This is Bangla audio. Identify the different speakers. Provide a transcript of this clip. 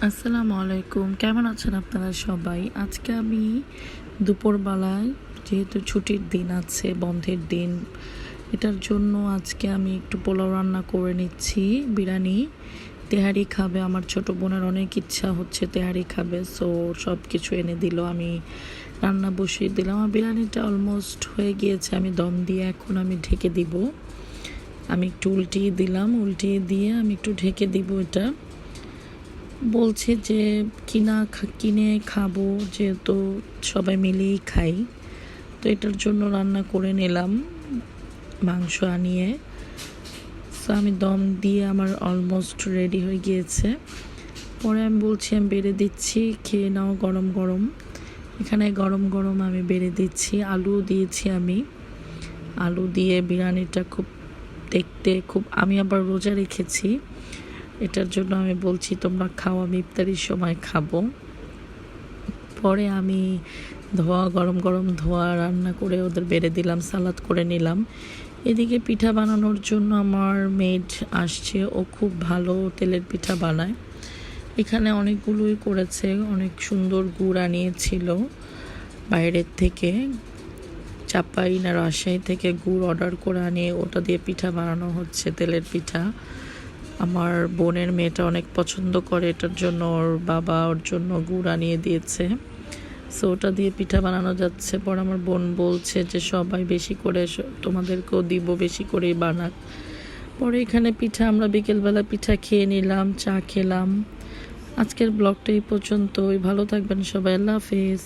Speaker 1: আসসালামু আলাইকুম, কেমন আছেন আপনারা সবাই? আজকে আমি দুপুরবেলায়, যেহেতু ছুটির দিন আছে, বন্ধের দিন, এটার জন্য আজকে আমি একটু পোলাও রান্না করে নিচ্ছি। বিরিয়ানি তেহারি খাবে, আমার ছোট বোনের অনেক ইচ্ছা হচ্ছে তেহারি খাবে, সো সব কিছু এনে দিল। আমি রান্না বসিয়ে দিলাম। আমার বিরিয়ানিটা অলমোস্ট হয়ে গিয়েছে, আমি দম দিয়ে এখন আমি ঢেকে দিব। আমি একটু উল্টিয়ে দিলাম, উল্টিয়ে দিয়ে আমি একটু ঢেকে দিব। এটা বলছে যে কিনে খাবো, যেহেতু সবাই মিলেই খাই, তো এটার জন্য রান্না করে নিলাম মাংস আনিয়ে। সো আমি দম দিয়ে আমার অলমোস্ট রেডি হয়ে গিয়েছে। পরে আমি বলছি আমি বেড়ে দিচ্ছি, খেয়ে নাও গরম গরম। এখানে গরম গরম আমি বেড়ে দিচ্ছি, আলু দিয়েছি। আমি আলু দিয়ে বিরিয়ানিটা দেখতে খুব, আমি আবার রোজা রেখেছি, এটার জন্য আমি বলছি তোমরা খাও, আমি ইফতারির সময় খাবো। পরে আমি গরম গরম রান্না করে ওদের বেড়ে দিলাম, সালাদ করে নিলাম। এদিকে পিঠা বানানোর জন্য আমার মেড আসছে, ও খুব ভালো তেলের পিঠা বানায়। এখানে অনেকগুলোই করেছে, অনেক সুন্দর গুড় আনিয়েছিল বাইরের থেকে, চাপাই না রাজশাহী থেকে গুড় অর্ডার করে আনিয়ে ওটা দিয়ে পিঠা বানানো হচ্ছে, তেলের পিঠা। আমার বোনের মেয়েটা অনেক পছন্দ করে, এটার জন্য ওর বাবা ওর জন্য গুড় আনিয়ে দিয়েছে। সো ওটা দিয়ে পিঠা বানানো যাচ্ছে। পর আমার বোন বলছে যে সবাই বেশি করে, তোমাদেরকেও দিব, বেশি করেই বানাক। পরে এখানে পিঠা, আমরা বিকেলবেলা পিঠা খেয়ে নিলাম, চা খেলাম। আজকের ব্লগটা এই পর্যন্তই। ভালো থাকবেন সবাই, আল্লাহ হাফেজ।